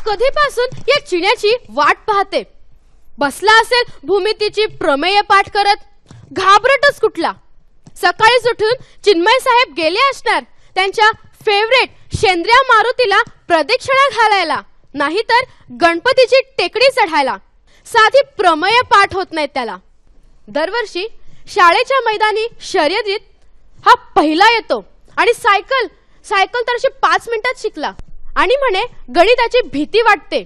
कधीपासून या चिण्याची वाट पाहते. बसला असेल भूमितीची प्रमेय पाठ करत. घाबरटच कुठला. सकाळीच उठून चिन्मय साहेब गेले असणार त्यांच्या फेवरेट शेंद्र्या मारुतीला प्रदक्षिणा घालायला, नाहीतर गणपतीची टेकडी चढायला. साधी प्रमेय पाठ होत नाहीत त्याला. दरवर्षी शाळेच्या मैदानी शर्यतीत हा पहिला येतो आणि सायकल तर 5 मिनिटात शिकला आणि म्हणे गणिताची भीती वाटते.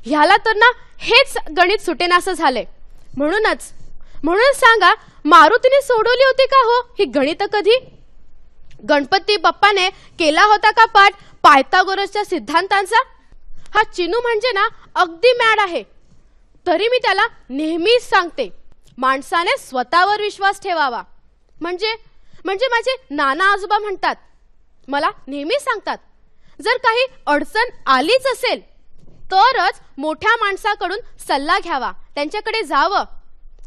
ह्याला तर ना हेच गणित सुटेनासं झाले. म्हणूनच सांगा, मारुतीने सोडवली होती का हो ही गणित कधी? गणपती बाप्पाने केला होता का पाठ पायथागोरसच्या सिद्धांतांचा? हा चिनू म्हणजे ना अगदी मॅड आहे. तरी मी त्याला नेहमीच सांगते, माणसाने स्वतःवर विश्वास ठेवावा. म्हणजे माझे नाना आजोबा म्हणतात, मला नेहमी सांगतात, जर काही अडचण आलीच असेल तरच मोठ्या माणसाकडून सल्ला घ्यावा, त्यांच्याकडे जावं.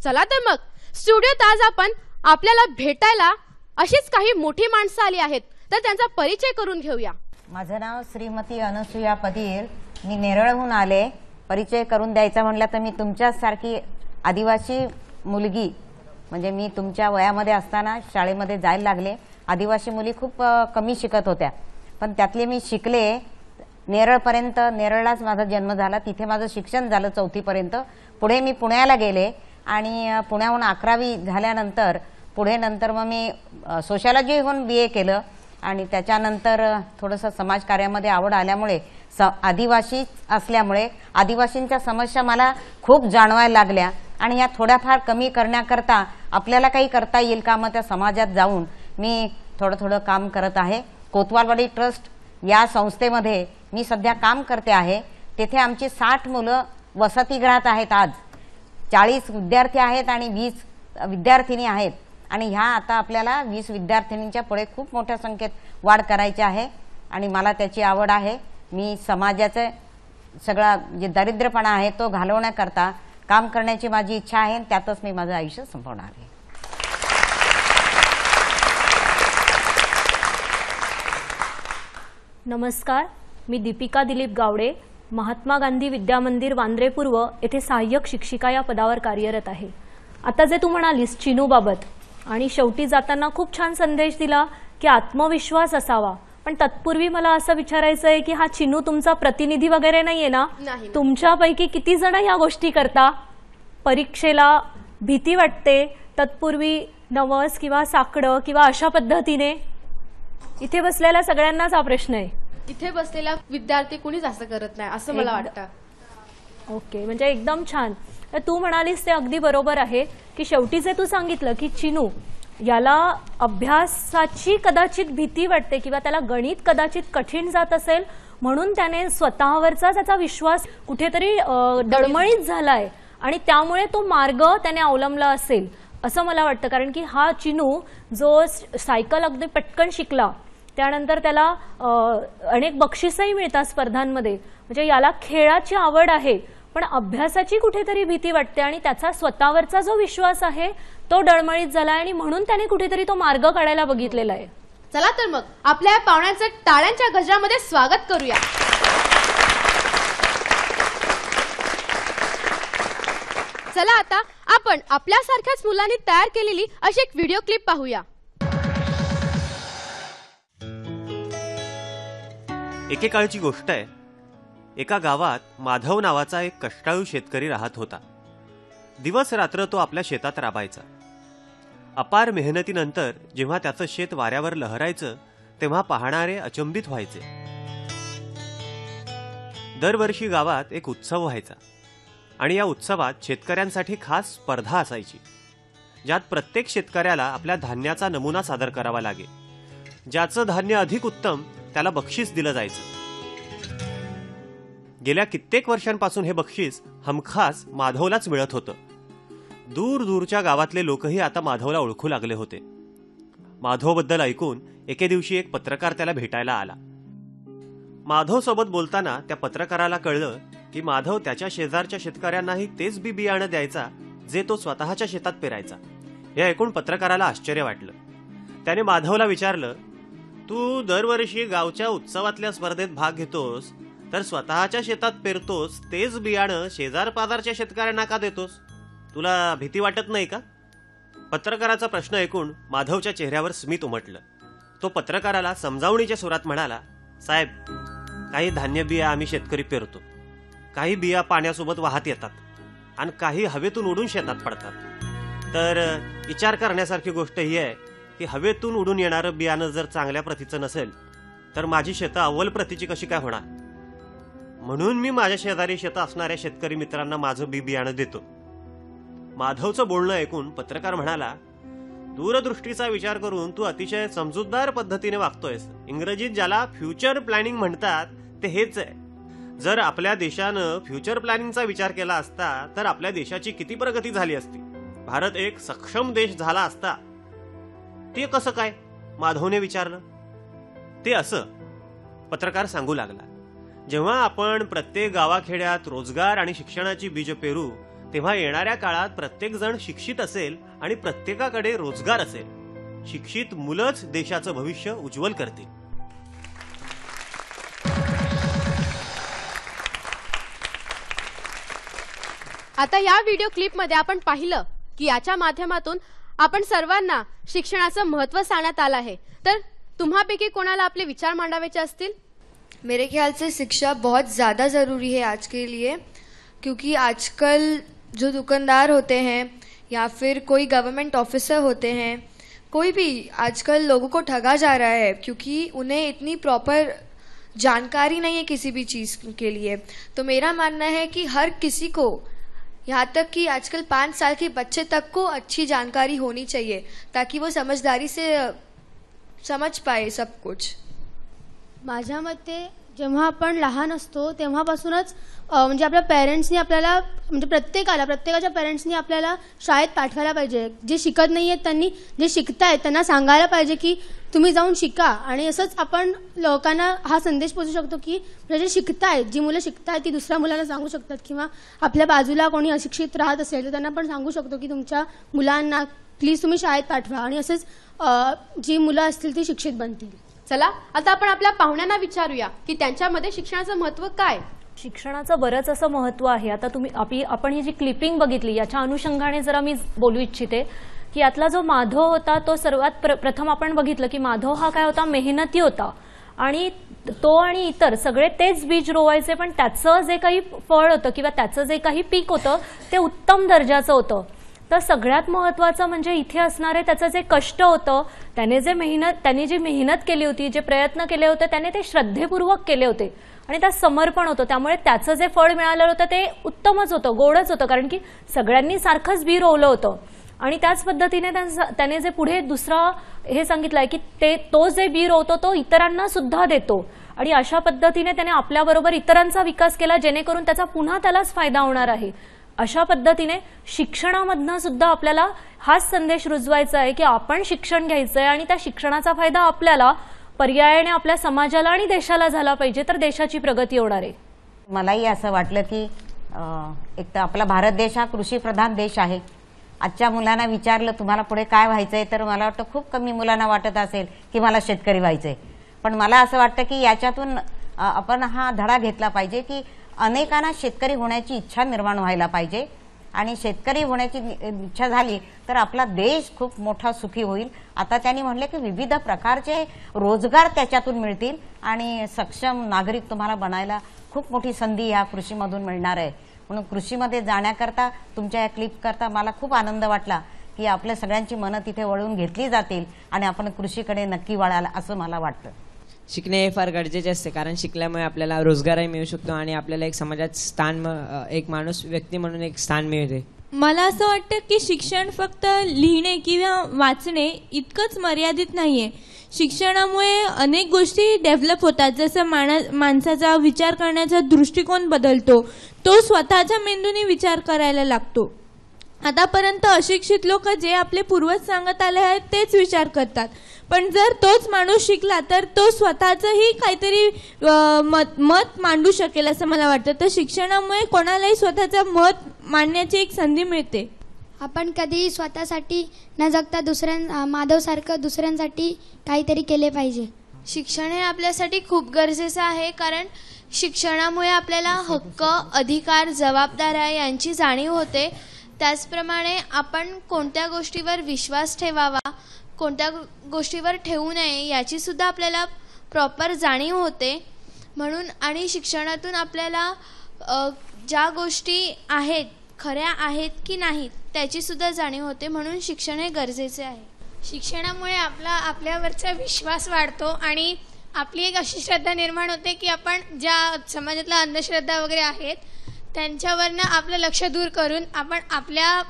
चला तर मग स्टुडिओत आज आपण आपल्याला भेटायला अशीच काही मोठी माणसं आली आहेत, तर त्यांचा परिचय करून घेऊया. माझं नाव श्रीमती अनसुया पदीर. मी नेरळहून आले. परिचय करून द्यायचा म्हणलं तर मी तुमच्यासारखी आदिवासी मुलगी, म्हणजे मी तुमच्या वयामध्ये असताना शाळेमध्ये जायला लागले. आदिवासी मुली खूप कमी शिकत होत्या, पण त्यातले मी शिकले नेरळपर्यंत. नेरळलाच माझा जन्म झाला, तिथे माझं शिक्षण झालं 4थी पर्यंत. पुढे मी पुण्याला गेले आणि पुण्याहून 11वी झाल्यानंतर नंतर मग मी सोशॉलॉजीहून BA केलं आणि त्याच्यानंतर थोडंसं समाजकार्यामध्ये आवड आल्यामुळे आदिवासी असल्यामुळे आदिवासींच्या समस्या मला खूप जाणवायला लागल्या आणि या थोड्याफार कमी करण्याकरता आपल्याला काही करता येईल का, मग त्या समाजात जाऊन मी थोडं काम करत आहे. कोतवालवाडी ट्रस्ट या संस्थेमध्ये मी सध्या काम करते आहे. तेथे आमची 60 मुलं वसतिगृहात आहेत. आज 40 विद्यार्थी आहेत आणि 20 विद्यार्थिनी आहेत आणि ह्या आता आपल्याला 20 विद्यार्थिनींच्या पुढे खूप मोठ्या संख्येत वाढ करायची आहे आणि मला त्याची आवड आहे. मी समाजाचे सगळा जे दारिद्र्यपणा आहे तो घालवण्याकरता काम करण्याची माझी इच्छा आहे. त्यातच मी माझं आयुष्य संपवणार आहे. नमस्कार, मी दीपिका दिलीप गावडे, महात्मा गांधी विद्या मंदिर वांद्रे पूर्व येथे सहाय्यक शिक्षिका या पदावर कार्यरत आहे. आता जे तू म्हणालीस चिनूबाबत, आणि शेवटी जाताना खूप छान संदेश दिला की आत्मविश्वास असावा. पण तत्पूर्वी मला असं विचारायचं आहे की हा चिनू तुमचा प्रतिनिधी वगैरे नाहीये ना? तुमच्यापैकी किती जण या गोष्टी करता? परीक्षेला भीती वाटते, तत्पूर्वी नवस किंवा साकडं किंवा अशा पद्धतीने? इथे बसलेल्या सगळ्यांनाच हा प्रश्न आहे. इथे बसलेला विद्यार्थी कुणीच असं करत नाही असं मला वाटतं. ओके, म्हणजे एकदम छान. तू म्हणालीस ते अगदी बरोबर आहे की शेवटी जे तू सांगितलं की चिनू याला अभ्यासाची कदाचित भीती वाटते किंवा त्याला गणित कदाचित कठीण जात असेल, म्हणून त्याने स्वतःवरचा त्याचा विश्वास कुठेतरी डळमळीत झालाय आणि त्यामुळे तो मार्ग त्याने अवलंबला असेल असं मला वाटतं. कारण की हा चिनू जो सायकल अगदी पटकन शिकला, त्यानंतर त्याला अनेक बक्षीसही मिळतात स्पर्धांमध्ये, म्हणजे याला खेळाची आवड आहे पण अभ्यासाची कुठेतरी भीती वाटते आणि त्याचा स्वतःवरचा जो विश्वास आहे तो डळमळीत झाला आणि म्हणून त्याने कुठेतरी तो मार्ग काढायला बघितलेला आहे. चला तर मग आपल्या पाहुण्यांचं टाळ्यांच्या गजरामध्ये स्वागत करूया. चला आता आपण आपल्यासारख्याच मुलांनी तयार केलेली अशी एक व्हिडिओ क्लिप पाहूया. एकेकाळची गोष्ट आहे. एका गावात माधव नावाचा एक कष्टाळू शेतकरी राहत होता. दिवस रात्र तो आपल्या शेतात राबायचा. अपार मेहनतीनंतर जेव्हा त्याचं शेत वाऱ्यावर लहरायचं तेव्हा पाहणारे अचंबित व्हायचे. दरवर्षी गावात एक उत्सव व्हायचा आणि या उत्सवात शेतकऱ्यांसाठी खास स्पर्धा असायची, ज्यात प्रत्येक शेतकऱ्याला आपल्या धान्याचा नमुना सादर करावा लागे. ज्याचं धान्य अधिक उत्तम त्याला बक्षीस दिलं जायचं. गेल्या कित्येक वर्षांपासून हे बक्षीस हमखास माधवलाच मिळत होतं. दूर दूरच्या गावातले लोकही आता माधवला ओळखू लागले होते. माधवबद्दल ऐकून एके दिवशी एक पत्रकार त्याला भेटायला आला. माधव सोबत बोलताना त्या पत्रकाराला कळलं की माधव त्याच्या शेजारच्या शेतकऱ्यांनाही तेच बी बियाणं द्यायचा जे तो स्वतःच्या शेतात पेरायचा. हे ऐकून पत्रकाराला आश्चर्य वाटलं. त्याने माधवला विचारलं, तू दरवर्षी गावच्या उत्सवातल्या स्पर्धेत भाग घेतोस तर स्वतःच्या शेतात पेरतोस तेच बियाणं शेजार पाजारच्या शेतकऱ्यांना का देतोस? तुला भीती वाटत नाही का? पत्रकाराचा प्रश्न ऐकून माधवच्या चेहऱ्यावर स्मित उमटलं. तो पत्रकाराला समजावणीच्या सुरात म्हणाला, साहेब, काही धान्य बिया आम्ही शेतकरी पेरतो, काही बिया पाण्यासोबत वाहत येतात आणि काही हवेतून उडून शेतात पडतात. तर विचार करण्यासारखी गोष्ट ही आहे की हवेतून उडून येणारं बियाणं जर चांगल्या प्रतीचं नसेल तर माझी शेतं अव्वल प्रतीची कशी काय होणार? म्हणून मी माझ्या शेजारी शेतं असणाऱ्या शेतकरी मित्रांना माझं बियाणं देतो. माधवचं बोलणं ऐकून पत्रकार म्हणाला, दूरदृष्टीचा विचार करून तू अतिशय समजूतदार पद्धतीने वागतोयस. इंग्रजीत ज्याला फ्युचर प्लॅनिंग म्हणतात ते हेच आहे. जर आपल्या देशानं फ्युचर प्लॅनिंगचा विचार केला असता तर आपल्या देशाची किती प्रगती झाली असती. भारत एक सक्षम देश झाला असता. ते कसं काय? माधवने विचारलं. ते असं, पत्रकार सांगू लागला, जेव्हा आपण प्रत्येक गावाखेड्यात रोजगार आणि शिक्षणाची बीज पेरू तेव्हा येणाऱ्या काळात प्रत्येक जण शिक्षित असेल आणि प्रत्येकाकडे रोजगार असेल. शिक्षित मुलंच देशाचं भविष्य उज्ज्वल करतील. आता या व्हिडिओ क्लिपमध्ये आपण पाहिलं की याच्या माध्यमातून आपण सर्वांना शिक्षणाचं महत्त्व सांगण्यात आलं आहे. तर तुम्हापैकी कोणाला आपले विचार मांडावेचे असतील? मेरे ख्याल से शिक्षा बहुत ज़्यादा ज़रूरी है आज के लिए, क्योंकि आजकल जो दुकानदार होते हैं या फिर कोई गवर्नमेंट ऑफिसर होते हैं, कोई भी आजकल लोगों को ठगा जा रहा है क्योंकि उन्हें इतनी प्रॉपर जानकारी नहीं है किसी भी चीज़ के लिए. तो मेरा मानना है कि हर किसी को, यहाँ तक कि आजकल 5 साल के बच्चे तक को अच्छी जानकारी होनी चाहिए ताकि वो समझदारी से समझ पाए सब कुछ. माझ्या मते जेव्हा आपण लहान असतो तेव्हापासूनच म्हणजे आपल्या पेरेंट्सनी आपल्याला, म्हणजे प्रत्येकाच्या पेरेंट्सनी आपल्याला शाळेत पाठवायला पाहिजे. जे शिकत नाही आहेत त्यांनी, जे शिकतायत त्यांना सांगायला पाहिजे की तुम्ही जाऊन शिका. आणि असंच आपण लोकांना हा संदेश पोहोचू शकतो की जे शिकतायत, जी मुलं शिकतायत ती दुसऱ्या मुलांना सांगू शकतात. किंवा आपल्या बाजूला कोणी अशिक्षित राहत असेल तर त्यांना पण सांगू शकतो की तुमच्या मुलांना प्लीज तुम्ही शाळेत पाठवा. आणि असंच जी मुलं असतील ती शिक्षित बनतील. चला आता आपण आपल्या पाहुण्यांना विचारूया की त्यांच्यामध्ये शिक्षणाचं महत्त्व काय. शिक्षणाचं बरंच असं महत्त्व आहे. आता आपण ही जी क्लिपिंग बघितली याच्या अनुषंगाने जरा मी बोलू इच्छिते की यातला जो माधव होता तो सर्वात प्रथम आपण बघितलं की माधव हा काय होता, मेहनती होता. आणि तो आणि इतर सगळे तेच बीज रोवायचे, पण त्याचं जे काही फळ होतं किंवा त्याचं जे काही पीक होतं ते उत्तम दर्जाचं होतं. तर सगळ्यात महत्त्वाचं म्हणजे इथे असणारे त्याचं जे कष्ट होतं, त्यांनी जी मेहनत केली होती, जे प्रयत्न केले होते त्याने ते श्रद्धेपूर्वक केले होते आणि त्यात समर्पण होतं. त्यामुळे त्याचं जे फळ मिळालेलं होतं ते उत्तमच होतं, गोडच होतं, कारण की सगळ्यांनी सारखंच बी रोवलं होतं. आणि त्याच पद्धतीने त्याने जे पुढे दुसरा हे सांगितलंय की तो जे बी रोवतो तो इतरांना सुद्धा देतो. आणि अशा पद्धतीने त्याने आपल्याबरोबर इतरांचा विकास केला जेणेकरून त्याचा पुन्हा त्यालाच फायदा होणार आहे. अशा पद्धतीने शिक्षणामधनं सुद्धा आपल्याला हाच संदेश रुजवायचा आहे की आपण शिक्षण घ्यायचंय आणि त्या शिक्षणाचा फायदा आपल्याला पर्यायाने आपल्या समाजाला आणि देशाला झाला पाहिजे, तर देशाची प्रगती होणार आहे. मलाही असं वाटलं की एक तर आपला भारत देश हा कृषीप्रधान देश आहे. आजच्या मुलांना विचारलं तुम्हाला पुढे काय व्हायचंय तर मला वाटतं खूप कमी मुलांना वाटत असेल की मला शेतकरी व्हायचंय. पण मला असं वाटतं की याच्यातून आपण हा धडा घेतला पाहिजे की अनेकांना शेतकरी होण्याची इच्छा निर्माण व्हायला पाहिजे. आणि शेतकरी होण्याची इच्छा झाली तर आपला देश खूप मोठा सुखी होईल. आता त्यांनी म्हटले की विविध प्रकारचे रोजगार त्याच्यातून मिळतील आणि सक्षम नागरिक तुम्हाला बनायला खूप मोठी संधी या कृषीमधून मिळणार आहे. म्हणून कृषीमध्ये जाण्याकरता तुमच्या या क्लिप करता मला खूप आनंद वाटला की आपल्या सगळ्यांची मनं तिथे वळवून घेतली जातील आणि आपण कृषीकडे नक्की वळाल असं मला वाटतं. शिकणे हे फार गरजेचे असते, कारण शिकल्यामुळे आपल्याला रोजगारही मिळू शकतो आणि आपल्याला एक समाजात स्थान, एक माणूस व्यक्ती म्हणून एक स्थान मिळते. मला असं वाटतं की शिक्षण फक्त लिहिणे किंवा वाचणे इतकंच मर्यादित नाहीये. शिक्षणामुळे अनेक गोष्टी डेव्हलप होतात. जसं माणसाचा विचार करण्याचा दृष्टिकोन बदलतो, तो स्वतःच्या मेंदूने विचार करायला लागतो. आतापर्यंत अशिक्षित लोक जे आपले पूर्वज सांगत आले आहेत तेच विचार करतात, पण जर तोच माणूस शिकला तर तो स्वतःचंही काहीतरी मत मांडू शकेल असं मला वाटतं. तर शिक्षणामुळे कोणालाही स्वतःचं मत मांडण्याची एक संधी मिळते. आपण कधीही स्वतःसाठी न जगता माधवसारखं दुसऱ्यांसाठी काहीतरी केले पाहिजे. शिक्षण हे आपल्यासाठी खूप गरजेचं आहे, कारण शिक्षणामुळे आपल्याला हक्क, अधिकार, जबाबदाऱ्या यांची जाणीव होते. त्याचप्रमाणे आपण कोणत्या गोष्टीवर विश्वास ठेवावा, कोणत्या गोष्टीवर ठेवू नये याची सुद्धा आपल्याला प्रॉपर जाणीव होते. म्हणून आणि शिक्षणातून आपल्याला ज्या गोष्टी आहेत खऱ्या आहेत की नाहीत त्याची सुद्धा जाणीव होते. म्हणून शिक्षण हे गरजेचे आहे. शिक्षणामुळे आपल्यावरचा विश्वास वाढतो आणि आपली एक अशी श्रद्धा निर्माण होते की आपण ज्या समाजातल्या अंधश्रद्धा वगैरे आहेत त्यांच्यावरनं आपलं लक्ष दूर करून आपण आपल्या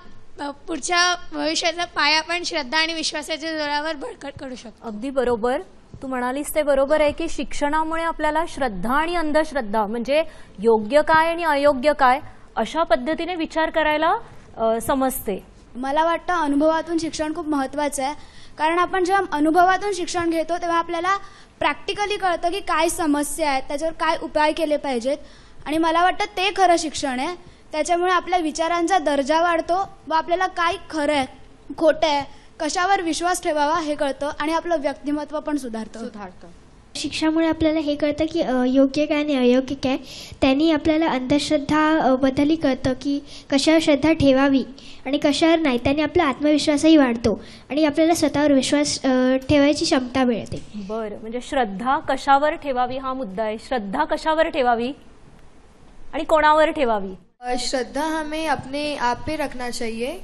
पुढच्या भविष्याचा पाया पण श्रद्धा आणि विश्वासाच्या जोरावर बळकट करू शकतो. अगदी बरोबर. तू म्हणालीस ते बरोबर आहे की शिक्षणामुळे आपल्याला श्रद्धा आणि अंधश्रद्धा म्हणजे योग्य काय आणि अयोग्य काय अशा पद्धतीने विचार करायला समजते. मला वाटतं अनुभवातून शिक्षण खूप महत्त्वाचं आहे. कारण आपण जेव्हा अनुभवातून शिक्षण घेतो तेव्हा आपल्याला प्रॅक्टिकली कळतं की काय समस्या आहेत, त्याच्यावर काय उपाय केले पाहिजेत. आणि मला वाटतं ते खरं शिक्षण आहे. त्याच्यामुळे आपल्या विचारांचा दर्जा वाढतो व आपल्याला काय खरं आहे, खोटं आहे, कशावर विश्वास ठेवावा हे कळतं आणि आपलं व्यक्तिमत्व पण सुधारतं. शिक्षणामुळे आपल्याला हे कळतं की योग्य काय आणि अयोग्य काय. त्यांनी आपल्याला अंधश्रद्धा बद्दलही कळतं की कशावर श्रद्धा ठेवावी आणि कशावर नाही. त्याने आपला आत्मविश्वासही वाढतो आणि आपल्याला स्वतःवर विश्वास ठेवायची क्षमता मिळते. बरं, म्हणजे श्रद्धा कशावर ठेवावी हा मुद्दा आहे. श्रद्धा कशावर ठेवावी आणि कोणावर ठेवावी. श्रद्धा हमें अपने आप पे रखना चाहिए.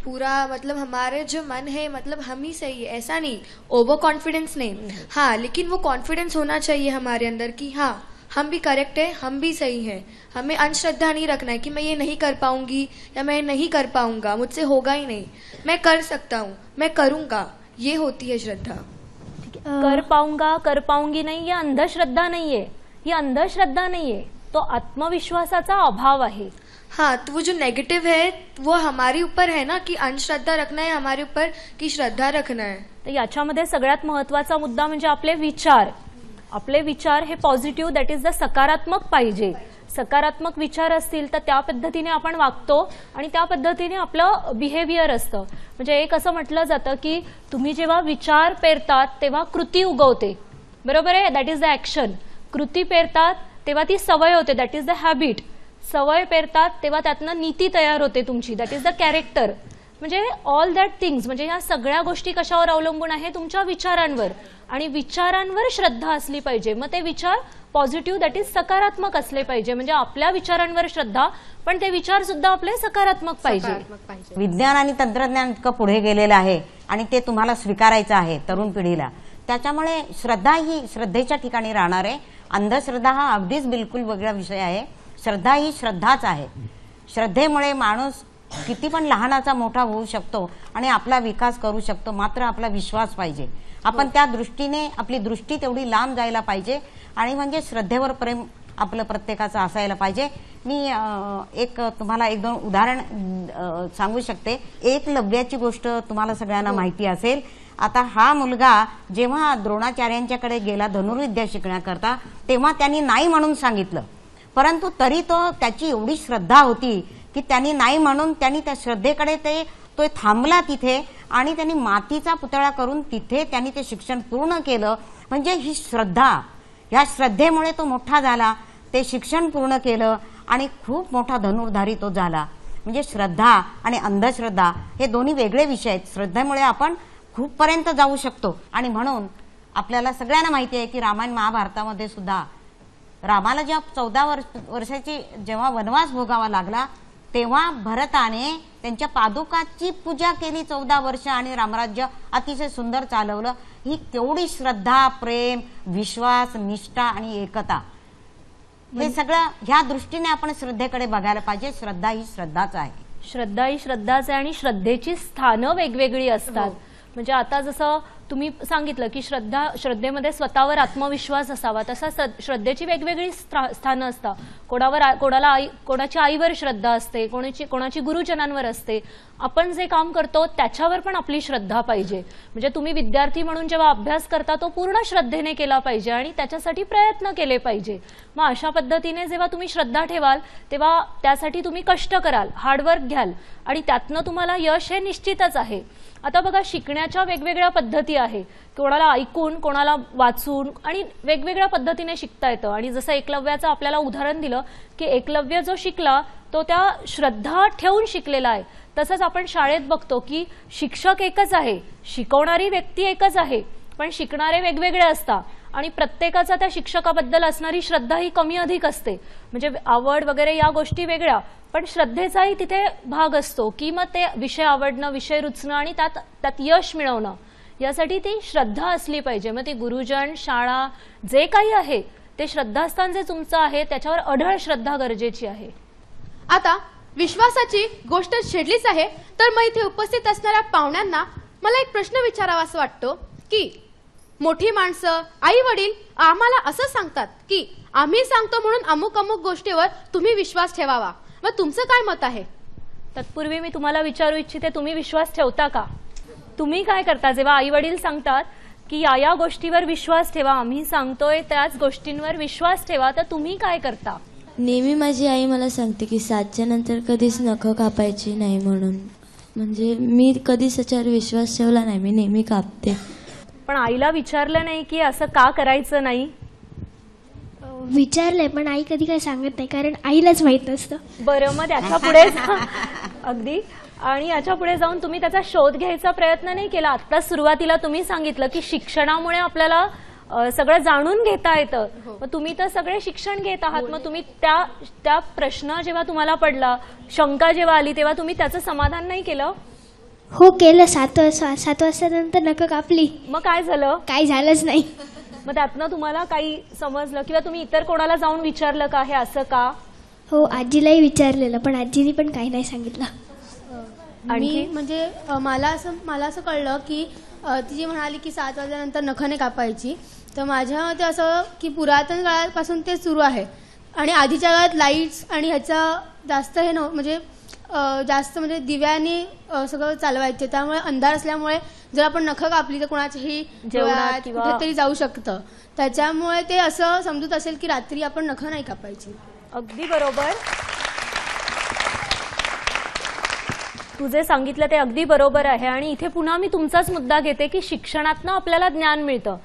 पूरा मतलब हमारे जो मन है मतलब हम ही सही है, ऐसा नहीं, ओवर कॉन्फिडेंस नहीं. हाँ, लेकिन वो कॉन्फिडेंस होना चाहिए हमारे अंदर कि हाँ हम भी करेक्ट है, हम भी सही है. हमें अंधश्रद्धा नहीं रखना है कि मैं ये नहीं कर पाऊंगी या मैं नहीं कर पाऊंगा, मुझसे होगा ही नहीं, मैं कर सकता हूँ, मैं करूँगा, ये होती है श्रद्धा. कर पाऊंगा, कर पाऊंगी नहीं, ये अंधश्रद्धा नाहीये. ही अंधश्रद्धा नाहीये, तो आत्मविश्वासाचा अभाव आहे. हाँ, तो वो जो नेगेटिव है वो हमारे ऊपर है ना कि अंधश्रद्धा रखना है हमारे ऊपर की श्रद्धा रखना है. तर याच्यामध्ये सगळ्यात महत्त्वाचा मुद्दा म्हणजे आपले विचार. आपले विचार हे पॉझिटिव्ह, दॅट इज द सकारात्मक पाहिजे. सकारात्मक विचार असतील तर त्या पद्धतीने आपण वागतो आणि त्या पद्धतीने आपलं बिहेवियर असतं. म्हणजे एक असं म्हटलं जातं की तुम्ही जेव्हा विचार पेरतात तेव्हा कृती उगवते. बरोबर आहे, दॅट इज द ऍक्शन. कृती पेरतात तेव्हा ती सवय होते, दॅट इज द हॅबिट. सवय पेरतात तेव्हा त्यातनं नीती तयार होते तुमची, दॅट इज द कॅरेक्टर. म्हणजे ऑल दॅट थिंग्स, म्हणजे या सगळ्या गोष्टी कशावर अवलंबून आहे, तुमच्या विचारांवर. आणि विचारांवर श्रद्धा असली पाहिजे. मग ते विचार पॉझिटिव्ह, दॅट इज सकारात्मक असले पाहिजे. म्हणजे आपल्या विचारांवर श्रद्धा, पण ते विचार सुद्धा आपले सकारात्मक पाहिजे. विज्ञान आणि तंत्रज्ञान इतकं पुढे गेलेलं आहे आणि ते तुम्हाला स्वीकारायचं आहे तरुण पिढीला. त्याच्यामुळे श्रद्धा ही श्रद्धेच्या ठिकाणी राहणार आहे. अंधश्रद्धा हा अगदीच बिलकुल वेगळा विषय आहे. श्रद्धा ही श्रद्धाच आहे. श्रद्धेमुळे माणूस किती पण लहानाचा मोठा होऊ शकतो आणि आपला विकास करू शकतो. मात्र आपला विश्वास पाहिजे. आपण त्या दृष्टीने आपली दृष्टी तेवढी लांब जायला पाहिजे आणि म्हणजे श्रद्धेवर प्रेम आपलं प्रत्येकाचं असायला पाहिजे. मी एक तुम्हाला एक दोन उदाहरण सांगू शकते. एकलव्याची गोष्ट तुम्हाला सगळ्यांना माहिती असेल. आता हा मुलगा जेव्हा द्रोणाचार्यांच्याकडे गेला धनुर्विद्या शिकण्याकरता तेव्हा त्यांनी नाही म्हणून सांगितलं. परंतु तरी त्याची एवढी श्रद्धा होती की त्यांनी नाही म्हणून त्यांनी त्या श्रद्धेकडे तो थांबला तिथे आणि त्यांनी मातीचा पुतळा करून तिथे त्यांनी ते शिक्षण पूर्ण केलं. म्हणजे ही श्रद्धा, या श्रद्धेमुळे तो मोठा झाला, ते शिक्षण पूर्ण केलं आणि खूप मोठा धनुर्धारी तो झाला. म्हणजे श्रद्धा आणि अंधश्रद्धा हे दोन्ही वेगळे विषय आहेत. श्रद्धेमुळे आपण खूपपर्यंत जाऊ शकतो आणि म्हणून आपल्याला सगळ्यांना माहिती आहे की रामायण महाभारतामध्ये सुद्धा रामाला जेव्हा 14 वर्षाची जेव्हा वनवास भोगावा लागला तेव्हा भरताने त्यांच्या पादुकाची पूजा केली 14 वर्ष आणि रामराज्य अतिशय सुंदर चालवलं. ही तेवढी श्रद्धा, प्रेम, विश्वास, निष्ठा आणि एकता हे सगळं ह्या दृष्टीने आपण श्रद्धेकडे बघायला पाहिजे. श्रद्धा ही श्रद्धाच आहे. श्रद्धा ही श्रद्धाच आहे आणि श्रद्धेची स्थानं वेगवेगळी असतात. म्हणजे आता जसं तुम्ही सांगितलं की श्रद्धेमध्ये स्वतःवर आत्मविश्वास असावा, तसा श्रद्धेची वेगवेगळी स्थानं असतात. कोणाची आईवर श्रद्धा असते, कोणाची गुरुजनांवर असते. आपण जे काम करतो त्याच्यावर पण आपली श्रद्धा पाहिजे. म्हणजे तुम्ही विद्यार्थी म्हणून जेव्हा अभ्यास करता तो पूर्ण श्रद्धेने केला पाहिजे आणि त्याच्यासाठी प्रयत्न केले पाहिजे. मग अशा पद्धतीने जेव्हा तुम्ही श्रद्धा ठेवाल तेव्हा त्यासाठी तुम्ही कष्ट कराल, हार्डवर्क घ्याल आणि त्यातनं तुम्हाला यश हे निश्चितच आहे. आता बघा, शिकण्याच्या वेगवेगळ्या पद्धती आहे. कोणाला ऐकून, कोणाला वाचून आणि वेगवेगळ्या पद्धतीने शिकता येतं. आणि जसं एकलव्याचं आपल्याला उदाहरण दिलं की एकलव्य जो शिकला तो त्या श्रद्धा ठेवून शिकलेला आहे. तसंच आपण शाळेत बघतो की शिक्षक एकच आहे, शिकवणारी व्यक्ती एकच आहे, पण शिकणारे वेगवेगळे असतात आणि प्रत्येकाचा त्या शिक्षकाबद्दल असणारी श्रद्धा ही कमी अधिक असते. म्हणजे आवड वगैरे या गोष्टी वेगळ्या, पण श्रद्धेचाही तिथे भाग असतो की मग ते विषय आवडणं, विषय रुचणं आणि त्यात यश मिळवणं, यासाठी ती श्रद्धा असली पाहिजे. मग ती गुरुजन, शाळा जे काही आहे ते श्रद्धास्थान जे तुमचं आहे त्याच्यावर अढळ श्रद्धा गरजेची आहे. आता विश्वासाची गोष्ट छेडलीच आहे तर मग इथे उपस्थित असणाऱ्या पाहुण्यांना मला एक प्रश्न विचारावासा वाटतो की मोठी माणसं, आई वडील आम्हाला असं सांगतात की आम्ही सांगतो म्हणून अमुक अमुक गोष्टीवर तुम्ही विश्वास ठेवावा, मग तुमचं काय मत आहे? तत्पूर्वी मी तुम्हाला विचारू इच्छिते, तुम्ही विश्वास ठेवता का? तुम्ही काय करता जेव्हा आई वडील सांगतात की या गोष्टीवर विश्वास ठेवा, आम्ही सांगतोय त्याच गोष्टींवर विश्वास ठेवा, तर तुम्ही काय करता? नेहमी माझी आई मला सांगते की 7च्या नंतर कधीच नखं कापायची नाही म्हणून. म्हणजे मी कधीच त्याच्यावर विश्वास ठेवला नाही, मी नेहमी कापते. पण आईला विचारलं नाही की असं का करायचं नाही? विचारलंय पण आई कधी काही सांगत नाही, कारण आईलाच माहित असतं. बरं, मग त्याच्या पुढे अगदी आणि याच्या पुढे जाऊन तुम्ही त्याचा शोध घ्यायचा प्रयत्न नाही केला. आता सुरुवातीला तुम्ही सांगितलं की शिक्षणामुळे आपल्याला सगळं जाणून घेता येतं. मग तुम्ही तर सगळे शिक्षण घेत आहात, मग तुम्ही त्या प्रश्न जेव्हा तुम्हाला पडला, शंका जेव्हा आली, तेव्हा तुम्ही त्याचं समाधान नाही केलं? हो केलं. 7 वाजता नंतर नखं कापली. मग काय झालं? काही झालंच नाही. मग त्यातनं तुम्हाला काही समजलं किंवा तुम्ही इतर कोणाला जाऊन विचारलं का हे असं का? हो, आजीलाही विचारलेलं पण आजीने पण काही नाही सांगितलं. आणि म्हणजे मला असं कळलं की ती जी म्हणाली की 7 वाजल्यानंतर नखं नाही कापायची, तर माझ्या मते असं की पुरातन काळापासून ते सुरू आहे आणि आधीच्या काळात लाईट्स आणि ह्याचा जास्त हे म्हणजे जास्त म्हणजे दिव्याने सगळं चालवायचे, त्यामुळे अंधार असल्यामुळे जर आपण नखं कापली तर कोणाच्याही जेवणात कुठेतरी जाऊ शकतं. त्याच्यामुळे ते असं समजूत असेल की रात्री आपण नखं नाही कापायची. अगदी बरोबर, तुझे सांगितलं ते अगदी बरोबर आहे. आणि इथे पुन्हा मी तुमचाच मुद्दा घेते की शिक्षणातनं आपल्याला ज्ञान मिळतं.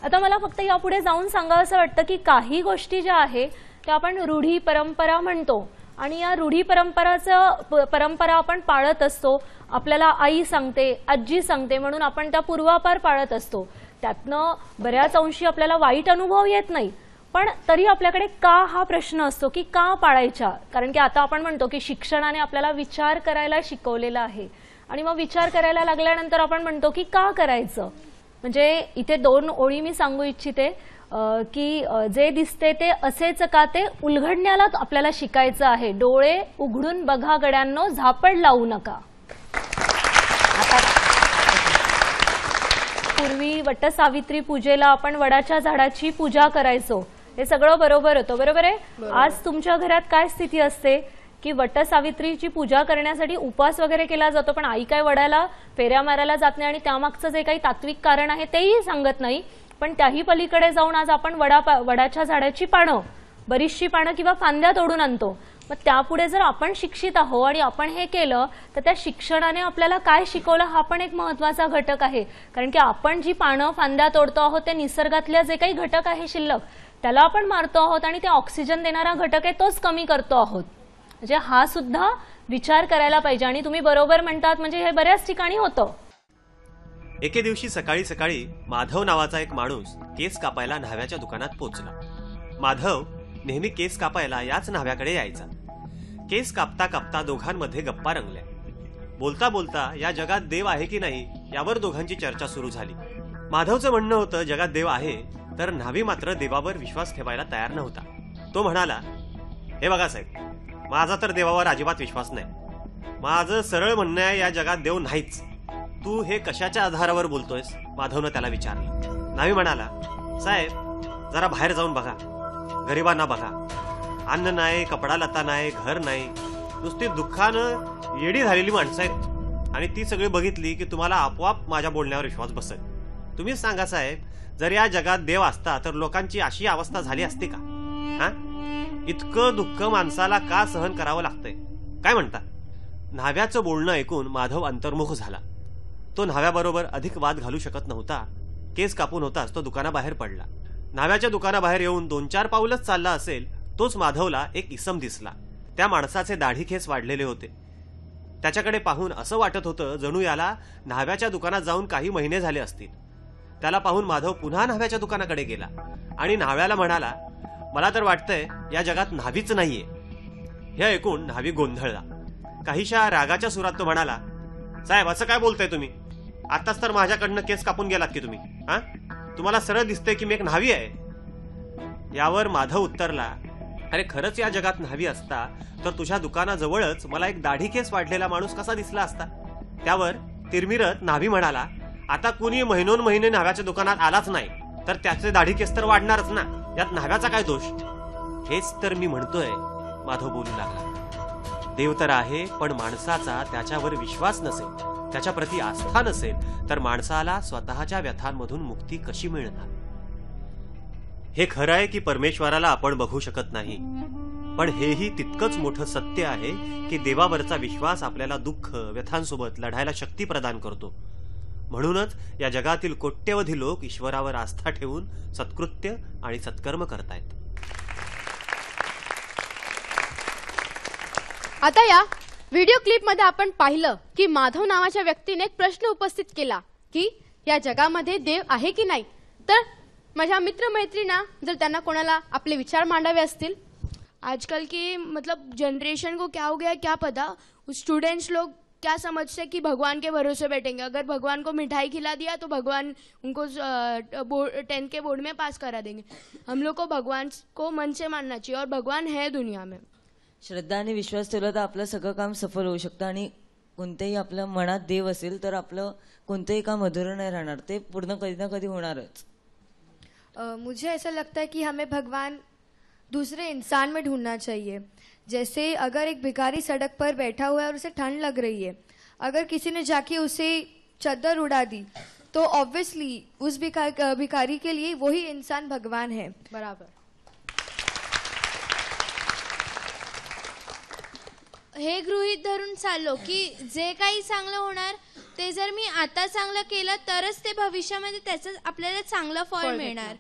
आता मला फक्त यापुढे जाऊन सांगावं असं वाटतं की काही गोष्टी ज्या आहे त्या आपण रूढी परंपरा म्हणतो आणि या रूढी परंपरा आपण पाळत असतो. आपल्याला आई सांगते, आजी सांगते म्हणून आपण त्या पूर्वापार पाळत असतो. त्यातनं बऱ्याच अंशी आपल्याला वाईट अनुभव येत नाही, पण तरी आपल्याकडे का हा प्रश्न असतो की का पाळायच्या? कारण की आता आपण म्हणतो की शिक्षणाने आपल्याला विचार करायला शिकवलेला आहे आणि मग विचार करायला लागल्यानंतर आपण म्हणतो की का करायचं. म्हणजे इथे 2 ओळी मी सांगू इच्छिते की जे दिसते ते असेच का ते उलगडण्याला आपल्याला शिकायचं आहे. डोळे उघडून बघा गड्यांनो, झापड लावू नका. पूर्वी वटसावित्री पूजेला आपण वडाच्या झाडाची पूजा करायचो, हे सगळं बरोबर होतं, बरोबर आहे. आज तुमच्या घरात काय स्थिती असते की वटसावित्रीची पूजा करण्यासाठी उपवास वगैरे केला जातो, पण आई काय वडाला फेऱ्या मारायला जात नाही आणि त्यामागचं जे काही तात्विक कारण आहे तेही सांगत नाही. पण त्याही पलीकडे जाऊन आज आपण वडाच्या झाडाची पानं, बरीचशी पानं किंवा फांद्या तोडून आणतो. मग त्यापुढे जर आपण शिक्षित आहोत आणि आपण हे केलं तर त्या शिक्षणाने आपल्याला काय शिकवलं हा पण एक महत्वाचा घटक आहे. कारण की आपण जी पानं फांद्या तोडतो आहोत ते निसर्गातल्या जे काही घटक आहे शिल्लक त्याला आपण मारतो आहोत आणि ते ऑक्सिजन देणारा घटक आहे तोच कमी करतो आहोत. म्हणजे हा सुद्धा विचार करायला पाहिजे. आणि तुम्ही बरोबर म्हणतात, म्हणजे हे बऱ्याच ठिकाणी होतं. एके दिवशी सकाळी सकाळी माधव नावाचा एक माणूस केस कापायला न्हाव्याच्या दुकानात पोहोचला. माधव नेहमी केस कापायला याच न्हाव्याकडे यायचा. केस कापता कापता दोघांमध्ये गप्पा रंगल्या. बोलता बोलता या जगात देव आहे की नाही यावर दोघांची चर्चा सुरू झाली. माधवचं म्हणणं होतं जगात देव आहे, तर न्हावी मात्र देवावर विश्वास ठेवायला तयार नव्हता. तो म्हणाला, हे बघा साहेब, माझा तर देवावर अजिबात विश्वास नाही. माझं सरळ म्हणणं आहे या जगात देव नाहीच. तू हे कशाच्या आधारावर बोलतोयस? माधवनं त्याला विचारलं. न्हावी म्हणाला, साहेब जरा बाहेर जाऊन बघा, गरिबांना बघा, अन्न नाही, कपडा लता नाही, घर नाही, नुसती दुःखानं येडी झालेली माणसं आहेत आणि ती सगळी बघितली की तुम्हाला आपोआप माझ्या बोलण्यावर विश्वास बसेल. तुम्हीच सांगा साहेब, जर या जगात देव असता तर लोकांची अशी अवस्था झाली असती का? हा, इतकं दुःख माणसाला का सहन करावं लागतंय? काय म्हणता? न्हाव्याचं बोलणं ऐकून माधव अंतर्मुख झाला. तो न्हाव्याबरोबर अधिक वाद घालू शकत नव्हता. केस कापून होताच तो दुकानाबाहेर पडला. न्हाव्याच्या दुकानाबाहेर येऊन 2-4 पाऊलच चालला असेल तोच माधवला एक इसम दिसला. त्या माणसाचे दाढी केस वाढलेले होते. त्याच्याकडे पाहून असं वाटत होतं जणू याला न्हाव्याच्या दुकानात जाऊन काही महिने झाले असतील. त्याला पाहून माधव पुन्हा न्हाव्याच्या दुकानाकडे गेला आणि न्हाव्याला म्हणाला, मला तर वाटतंय या जगात न्हावीच नाहीये. हे ऐकून न्हावी गोंधळला. काहीशा रागाच्या सुरात तो म्हणाला, साहेब असं काय बोलताय तुम्ही? आताच तर माझ्याकडनं केस कापून गेलात की तुम्ही. हा, तुम्हाला सरळ दिसतंय की मी एक न्हावी आहे. यावर माधव उत्तरला, अरे खरंच या जगात न्हावी असता तर तुझ्या दुकानाजवळच मला एक दाढी केस वाढलेला माणूस कसा दिसला असता. त्यावर तिरमिरत न्हावी म्हणाला, आता कुणी महिनोन महिने न्हाव्याच्या दुकानात आलाच नाही तर त्याचे दाढी केस तर वाढणारच ना, यात न्हाव्याचा काय दोष? हेच तर मी म्हणतोय, माधव बोलू लागला. देव तर आहे, पण माणसाचा त्याच्यावर विश्वास नसेल, त्याच्या प्रती आस्था नसेल तर माणसाला स्वतःच्या व्यथांमधून मुक्ती कशी मिळणार? हे खरं आहे की परमेश्वराला आपण बघू शकत नाही, पण हेही तितकंच मोठं सत्य आहे की देवावरचा विश्वास आपल्याला दुःख व्यथांसोबत लढायला शक्ती प्रदान करतो. म्हणूनच या जगातील कोट्यवधी लोक ईश्वरावर आस्था ठेवून सत्कृत्य आणि सत्कर्म करतायत. आता या व्हिडिओ क्लिप मध्ये आपण पाहिलं की माधव नावाच्या व्यक्तीने एक प्रश्न उपस्थित केला की या जगामध्ये देव आहे की नाही. तर माझ्या मित्रमैत्रिणा जर त्यांना कोणाला आपले विचार मांडावे असतील. आजकल की मतलब जनरेशन को क्या हो गया क्या पता, स्टूडेंट्स लोग क्या समझते हैं कि भगवान के भरोसे बैठेंगे. अगर भगवान को मिठाई खिला दिया तो भगवान उनको 10th के बोर्ड में पास करा देंगे. हम लोग को भगवान को मन से मानना चाहिए और भगवान है दुनिया में. श्रद्धा आणि विश्वास ठेवला तर आपलं सगळं काम सफल होऊ शकतं आणि कोणतेही आपल्या मनात देव असेल तर आपलं कोणतेही काम अधुरं नाही राहणार, ते पूर्ण कधी ना कधी होणारच. मुझे ऐसा लगता है कि हमें भगवान दूसरे इंसान में ढूंढना चाहिए. जैसे अगर एक भिखारी सड़क पर बैठा हुआ है और उसे ठंड लग रही है, अगर किसी ने जाके उसे चादर उड़ा दी तो ऑब्वियसली उस भिखारी के लिए वही इंसान भगवान है. बराबर. हे गृहीत धरून चाललो की जे काही चांगलं होणार ते जर मी आता चांगलं केलं तरच ते भविष्यामध्ये त्याचं आपल्याला चांगलं फळ मिळणार.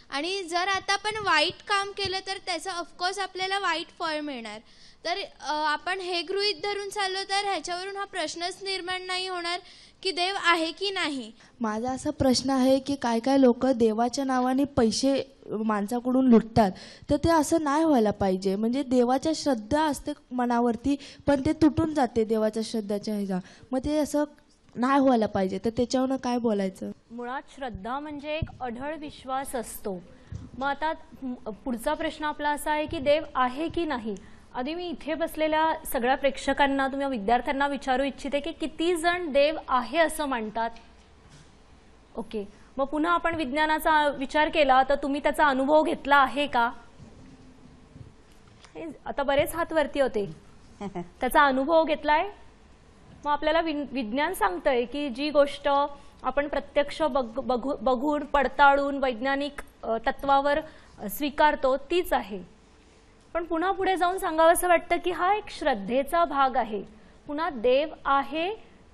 आणि जर आता आपण वाईट काम केलं तर त्याचं ऑफकोर्स आपल्याला वाईट फळ मिळणार. तर आपण हे गृहीत धरून चाललो तर ह्याच्यावरून हा प्रश्नच निर्माण नाही होणार की देव आहे की नाही. माझा असा प्रश्न आहे की काय काय लोक देवाच्या नावाने पैसे माणसाकडून लुटतात, तर ते असं नाही व्हायला पाहिजे. म्हणजे देवाच्या श्रद्धा असते मनावरती पण ते तुटून जाते देवाच्या श्रद्धाच्या ह्याच्या, मग ते असं नाही व्हायला पाहिजे. तर त्याच्यावर काय बोलायचं? मुळात श्रद्धा म्हणजे एक अढळ विश्वास असतो. मग आता पुढचा प्रश्न आपला असा आहे की देव आहे की नाही. आधी मी इथे बसलेल्या सगळ्या प्रेक्षकांना किंवा विद्यार्थ्यांना विचारू इच्छिते की किती जण देव आहे असं मानतात. ओके, मग पुन्हा आपण विज्ञानाचा विचार केला तर तुम्ही त्याचा अनुभव घेतला आहे का? आता बरेच हात वरती होते. त्याचा अनुभव घेतलाय. मग आपल्याला विज्ञान सांगतंय की जी गोष्ट आपण प्रत्यक्ष बघून पडताळून वैज्ञानिक तत्वावर स्वीकारतो तीच आहे. पण पुन्हा पुढे जाऊन सांगावंसं वाटतं की हा एक श्रद्धेचा भाग आहे. पुन्हा देव आहे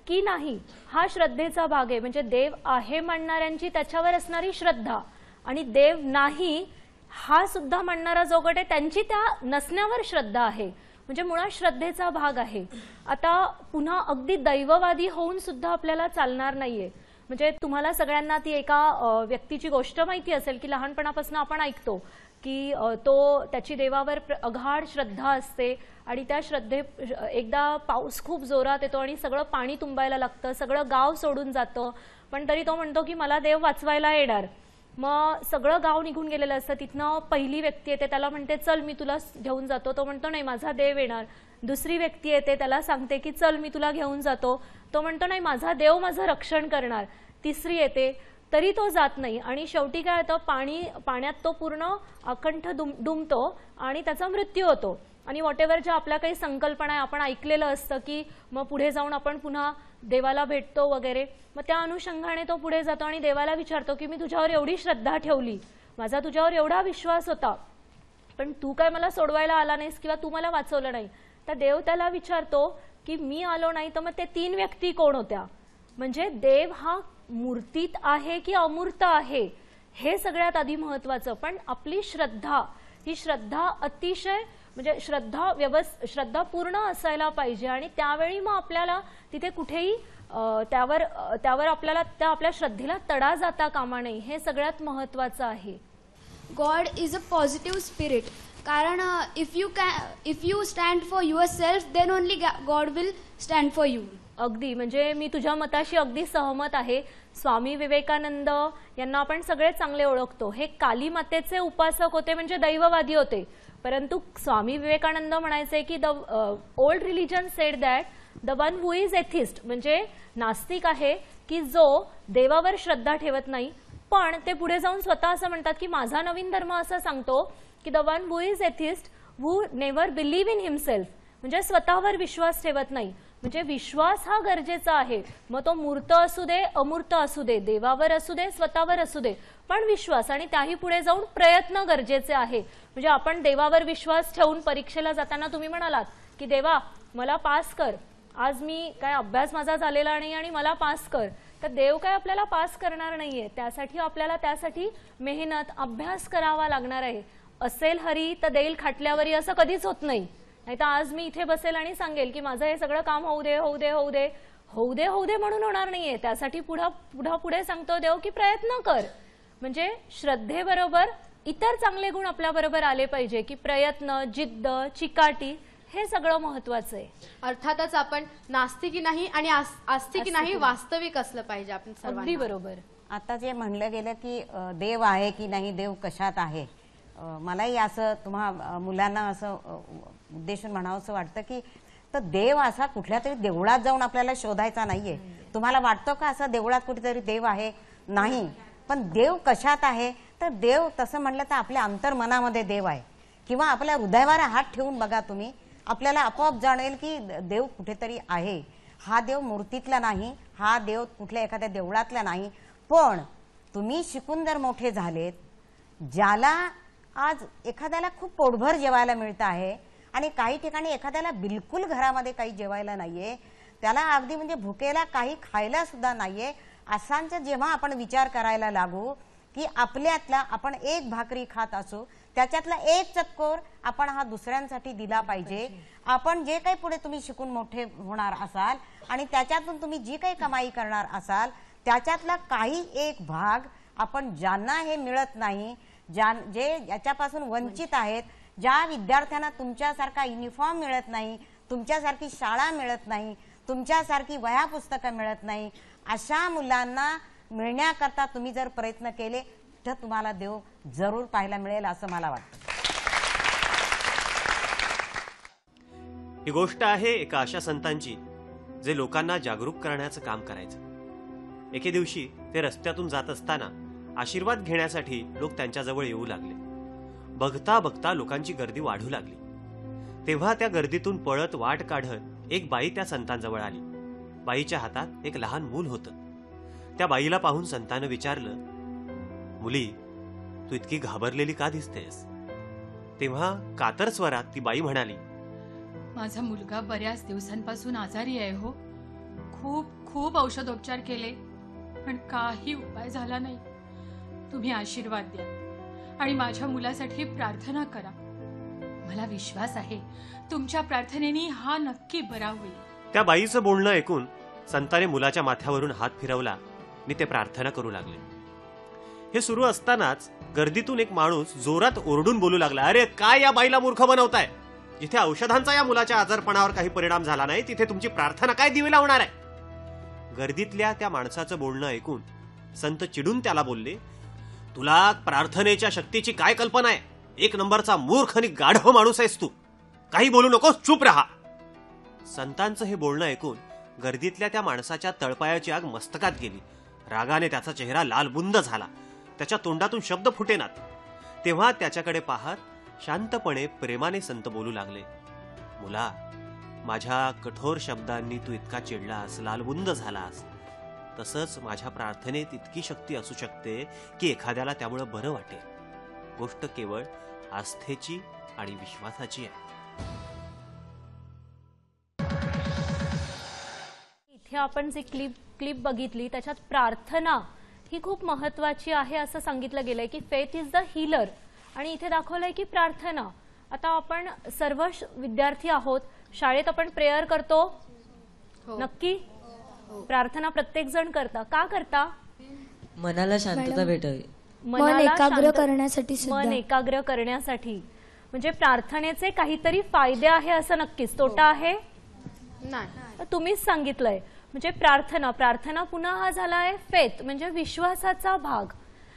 की नाही हा श्रद्धेचा भाग आहे. म्हणजे देव आहे म्हणणाऱ्यांची त्याच्यावर असणारी श्रद्धा आणि देव नाही हा सुद्धा म्हणणारा जो गट आहे त्यांची त्या नसण्यावर श्रद्धा आहे. म्हणजे मुळात श्रद्धेचा भाग आहे. आता पुन्हा अगदी दैववादी होऊन सुद्धा आपल्याला चालणार नाहीये. म्हणजे तुम्हाला सगळ्यांना ती एका व्यक्तीची गोष्ट माहिती असेल की लहानपणापासून आपण ऐकतो की त्याची देवावर अगाढ श्रद्धा असते आणि त्या श्रद्धे एकदा पाऊस खूप जोरात येतो आणि सगळं पाणी तुंबायला लागतं, सगळं गाव सोडून जातं, पण तरी तो म्हणतो की मला देव वाचवायला येणार. मग सगळं गाव निघून गेलेलं असतं. तिथनं पहिली व्यक्ती येते, त्याला म्हणते चल मी तुला घेऊन जातो. तो म्हणतो नाही माझा देव येणार. दुसरी व्यक्ती येते, त्याला सांगते की चल मी तुला घेऊन जातो. तो म्हणतो नाही माझा देव माझं रक्षण करणार. तिसरी येते तरी तो जात नाही आणि शेवटी काय होतं पाण्यात तो पूर्ण अकंठ डुंबतो आणि त्याचा मृत्यू होतो. आणि व्हॉटेवर ज्या आपल्या काही संकल्पना आहे आपण ऐकलेलं असतं की मग पुढे जाऊन आपण पुन्हा देवाला भेटतो वगैरे, मग त्या अनुषंगाने तो पुढे जातो आणि देवाला विचारतो की मी तुझ्यावर एवढी श्रद्धा ठेवली, माझा तुझ्यावर एवढा विश्वास होता, पण तू काय मला सोडवायला आला नाहीस किंवा तू मला वाचवलं नाही. तर देव त्याला विचारतो की मी आलो नाही तर मग ते 3 व्यक्ती कोण होत्या. म्हणजे देव हा मूर्तीत आहे की अमूर्त आहे हे सगळ्यात आधी महत्वाचं. पण आपली श्रद्धा, ही श्रद्धा अतिशय म्हणजे श्रद्धापूर्ण असायला पाहिजे आणि त्यावेळी मग आपल्याला तिथे कुठेही त्यावर आपल्याला त्या आपल्या श्रद्धेला तडा जाता कामा नये, हे सगळ्यात महत्वाचं आहे. God is a positive spirit. कारण if you stand for yourself then only god will stand for you. अगदी, म्हणजे मी तुझ्या मताशी अगदी सहमत आहे. स्वामी विवेकानंद यांना आपण सगळे चांगले ओळखतो. हे काली मातेचे उपासक होते, म्हणजे दैववादी होते. परंतु स्वामी विवेकानंद म्हणायचे की the old religion sed that the one who is atheist, म्हणजे नास्तिक आहे की जो देवावर श्रद्धा ठेवत नाही. पण ते पुढे जाऊन स्वतः असं म्हणतात की माझा नवीन धर्म असं सांगतो की the one who is atheist who never believe in himself, म्हणजे स्वतःवर विश्वास ठेवत नाही. म्हणजे विश्वास हा गरजेचा आहे. मग तो मूर्त असू दे, अमूर्त असू दे, देवावर असू दे, स्वतःवर असू दे, पण विश्वास आणि त्याही पुढे जाऊन प्रयत्न गरजेचे आहे. म्हणजे आपण देवावर विश्वास ठेवून परीक्षेला जाताना तुम्ही म्हणालात की देवा मला पास कर, आज मी काय अभ्यास माझा झालेला नाही आणि मला पास कर, तर देव काय आपल्याला पास करणार नाहीये. त्यासाठी आपल्याला मेहनत, अभ्यास करावा लागणार आहे. असेल हरी तर देईल खाटल्यावरी, असं कधीच होत नाही. नाही तर आज मी इथे बसेल आणि सांगेल की माझं हे सगळं काम होऊ दे होऊ दे होऊ दे होऊ दे होऊ दे म्हणून होणार नाहीये. त्यासाठी पुढे सांगतो देव की प्रयत्न कर. म्हणजे श्रद्धेबरोबर इतर चांगले गुण आपल्या बरोबर आले पाहिजे की प्रयत्न, जिद्द, चिकाटी, हे सगळं महत्वाचं आहे. अर्थातच आपण नास्तिकी नाही आणि आस्तिकी नाही, वास्तविक असलं पाहिजे आपण सर्वांना. अगदी बरोबर. आता जे म्हणलं गेलं की देव आहे की नाही, देव कशात आहे, मलाही असं तुम्हा मुलांना असं उद्देशून म्हणावंसं वाटतं की तर देव असा कुठल्या तरी देवळात जाऊन आपल्याला शोधायचा नाहीये. तुम्हाला वाटतं का असं देवळात कुठेतरी देव आहे? नाही. पण देव कशात आहे, तर देव तसं म्हणलं तर आपल्या अंतर्मनामध्ये देव आहे. किंवा आपल्या हृदयावर हात ठेवून बघा तुम्ही, आपल्याला आपोआप जाणेल की देव कुठेतरी आहे. हा देव मूर्तीतला नाही, हा देव कुठल्या एखाद्या देवळातला नाही. पण तुम्ही शिकून जर मोठे झालेत, ज्याला आज एखाद्याला खूप पोटभर जेवायला मिळतं आहे आणि काही ठिकाणी एखाद्याला बिलकुल घरामध्ये काही जेवायला नाहीये, त्याला अगदी म्हणजे भुकेला काही खायला सुद्धा नाहीये, असांचा जेव्हा आपण विचार करायला लागू की आपल्यातला आपण एक भाकरी खात असू, त्याच्यातला एक चतकोर आपण हा दुसऱ्यांसाठी दिला पाहिजे. आपण जे काही पुढे तुम्ही शिकून मोठे होणार असाल आणि त्याच्यातून तुम्ही जी काही कमाई करणार असाल, त्याच्यातला काही एक भाग आपण ज्यांना हे मिळत नाही, जे याच्यापासून वंचित आहेत, ज्या विद्यार्थ्यांना तुमच्यासारखा युनिफॉर्म मिळत नाही, तुमच्यासारखी शाळा मिळत नाही, तुमच्यासारखी वह्या पुस्तकं मिळत नाही, अशा मुलांना मिळण्याकरता तुम्ही जर प्रयत्न केले तर तुम्हाला देव जरूर पाहायला मिळेल असं मला वाटतं. ही गोष्ट आहे एका अशा संतांची जे लोकांना जागरूक करण्याचं काम करायचं. एके दिवशी ते रस्त्यातून जात असताना आशीर्वाद घेण्यासाठी लोक त्यांच्याजवळ येऊ लागले. बघता बघता लोकांची गर्दी वाढू लागली. तेव्हा त्या गर्दीतून पळत वाट काढत एक बाई त्या संतांजवळ आली. बाईच्या हातात एक लहान मूल होतं. त्या बाईला पाहून संतानं विचारलं, मुली, तू इतकी घाबरलेली का दिसतेस? तेव्हा कातर स्वरात ती बाई म्हणाली, माझा मुलगा बऱ्याच दिवसांपासून आजारी आहे हो. खूप खूप औषधोपचार केले पण काही उपाय झाला नाही. तुम्ही आशीर्वाद द्या आणि माझ्या मुलासाठी प्रार्थना करा. मला विश्वास आहे तुमच्या प्रार्थनेने हा नक्की बरा होईल. त्या बाईचं बोलणं ऐकून संताने मुलाच्या माथ्यावरून हात फिरवला आणि ते प्रार्थना करू लागले. हे सुरू असतानाच गर्दीतून एक माणूस जोरात ओरडून बोलू लागला, अरे काय या बाईला मूर्ख बनवताय? जिथे औषधांचा या मुलाच्या आजारपणावर काही परिणाम झाला नाही, तिथे तुमची प्रार्थना काय दिवेला होणार आहे? गर्दीतल्या त्या माणसाचं बोलणं ऐकून संत चिडून त्याला बोलले, तुला प्रार्थनेच्या शक्तीची काय कल्पना आहे? एक नंबरचा मूर्ख आणि गाढव माणूस आहेस तू. काही बोलू नकोस, चूप राहा. संतांचं हे बोलणं ऐकून गर्दीतल्या त्या माणसाच्या तळपायाची आग मस्तकात गेली. रागाने त्याचा चेहरा लालबुंद झाला. त्याच्या तोंडातून शब्द फुटेनात. तेव्हा त्याच्याकडे पाहत शांतपणे प्रेमाने संत बोलू लागले, मुला, माझ्या कठोर शब्दांनी तू इतका चिडलास, लालबुंद झालास, तसंच माझ्या प्रार्थनेत इतकी शक्ती असू शकते की एखाद्याला त्यामुळे बरं वाटेल. गोष्ट केवळ आस्थेची आणि विश्वासाची आहे. इथे आपण जी क्लिप बघितली त्याच्यात प्रार्थना ही खूप महत्वाची आहे असं सांगितलं गेलंय की फेथ इज द हीलर, आणि इथे दाखवलंय की प्रार्थना. आता आपण सर्व विद्यार्थी आहोत, शाळेत आपण प्रेयर करतो नक्की. प्रार्थना प्रत्येक जण करता. का करता? मनाला शांतता भेटावी, मन एकाग्र करण्यासाठी, मन एकाग्र करण्यासाठी. म्हणजे प्रार्थनेचे काहीतरी फायदे आहे असं नक्कीच. तोटा आहे नाही, तुम्हीच सांगितलंय. म्हणजे प्रार्थना पुन्हा हा झालाय फेथ म्हणजे विश्वासाचा भाग.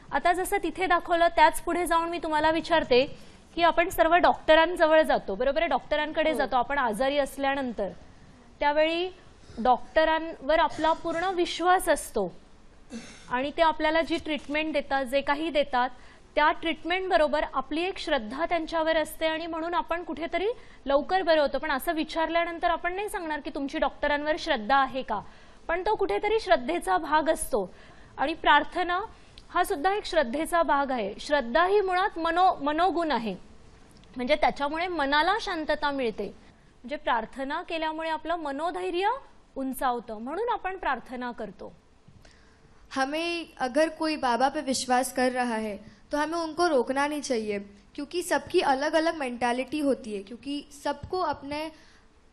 आता जसं तिथे दाखवलं त्याच पुढे जाऊन मी तुम्हाला विचारते की आपण सर्व डॉक्टरांजवळ जातो, बरोबर आहे? डॉक्टरांकडे जातो आपण आजारी असल्यानंतर. त्यावेळी डॉक्टरांवर आपला पूर्ण विश्वास असतो आणि ते आपल्याला जी ट्रीटमेंट देतात, जे काही देतात, त्या ट्रीटमेंट बरोबर आपली एक श्रद्धा त्यांच्यावर असते आणि म्हणून आपण कुठेतरी लवकर बरं होतो. पण असं विचारल्यानंतर आपण नाही सांगणार की तुमची डॉक्टरांवर श्रद्धा आहे का, पण तो कुठेतरी श्रद्धेचा भाग असतो. आणि प्रार्थना हा सुद्धा एक श्रद्धेचा भाग आहे. श्रद्धा ही मुळात मनोगुण आहे, म्हणजे त्याच्यामुळे मनाला शांतता मिळते. म्हणजे प्रार्थना केल्यामुळे आपलं मनोधैर्य उंचावतं, म्हणून आपण प्रार्थना करतो. हमें अगर कोई बाबा पे विश्वास कर रहा है तो हमें उनको रोकना नहीं चाहिए, क्योंकि सबकी अलग अलग मेंटालिटी होती है. क्योंकि सबको अपने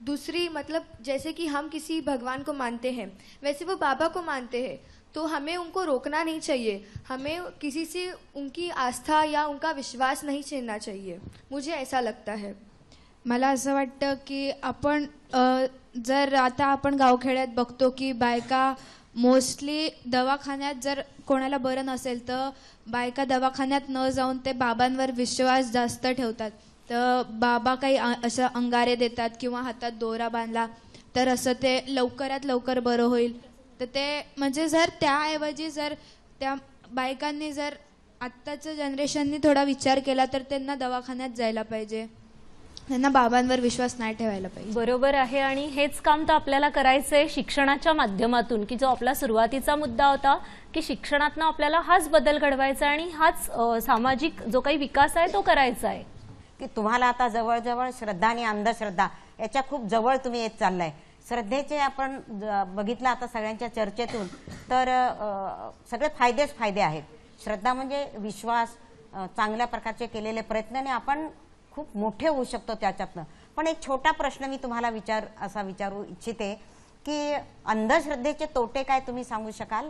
दूसरी मतलब जैसे कि हम किसी भगवान को मानते हैं वैसे वो बाबा को मानते हैं, तो हमें उनको रोकना नहीं चाहिए. हमें किसी से उनकी आस्था या उनका विश्वास नहीं छीनना चाहिए. मुझे ऐसा लगता है. मला असं वाटतं की आपण जर आता आपण गावखेड्यात बघतो की बायका मोस्टली दवाखान्यात जर कोणाला बरं नसेल तर बायका दवाखान्यात न जाऊन ते बाबांवर विश्वास जास्त ठेवतात. तर बाबा काही असं अंगारे देतात किंवा हातात दोरा बांधला तर असं ते लवकरात लवकर बरं होईल. तर ते म्हणजे जर त्याऐवजी जर त्या बायकांनी जर आत्ताच्या जनरेशननी थोडा विचार केला तर त्यांना दवाखान्यात जायला पाहिजे, त्यांना बाबांवर विश्वास नाही ठेवायला पाहिजे. बरोबर आहे. आणि हेच काम तर आपल्याला करायचंय शिक्षणाच्या माध्यमातून, की जो आपला सुरुवातीचा मुद्दा होता की शिक्षणातनं आपल्याला हाच बदल घडवायचा आणि हाच सामाजिक जो काही विकास आहे तो करायचा आहे. की तुम्हाला आता जवळजवळ श्रद्धा आणि अंधश्रद्धा याच्या खूप जवळ तुम्ही येत चाललाय. श्रद्धेचे आपण बघितलं आता सगळ्यांच्या चर्चेतून तर सगळे फायदेच फायदे आहेत. श्रद्धा म्हणजे विश्वास, चांगल्या प्रकारचे केलेले प्रयत्न आणि आपण खूप मोठे होऊ शकतो त्याच्यातनं. पण एक छोटा प्रश्न मी तुम्हाला विचारू इच्छिते की अंधश्रद्धेचे तोटे काय तुम्ही सांगू शकाल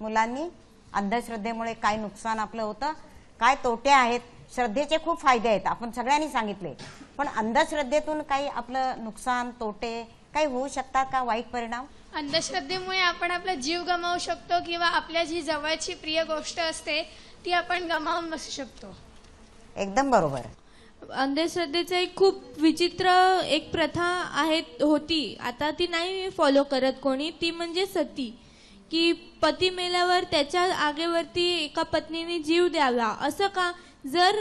मुलांनी? अंधश्रद्धेमुळे काय नुकसान आपलं होतं, काय तोटे आहेत? श्रद्धेचे खूप फायदे आहेत आपण सगळ्यांनी सांगितले, पण अंधश्रद्धेतून काही आपलं नुकसान तोटे काही होऊ शकतात का, वाईट परिणाम? अंधश्रद्धेमुळे आपण आपला जीव गमावू शकतो किंवा आपल्या जी जवळची प्रिय गोष्ट असते ती आपण गमावून बसू शकतो. एकदम बरोबर. अंधश्रद्धेचा एक खूप विचित्र एक प्रथा होती, आता ती नाही फॉलो करत कोणी. ती म्हणजे सती, की पती मेल्यावर त्याच्या आगेवरती एका पत्नीने जीव द्यावा. असं का? जर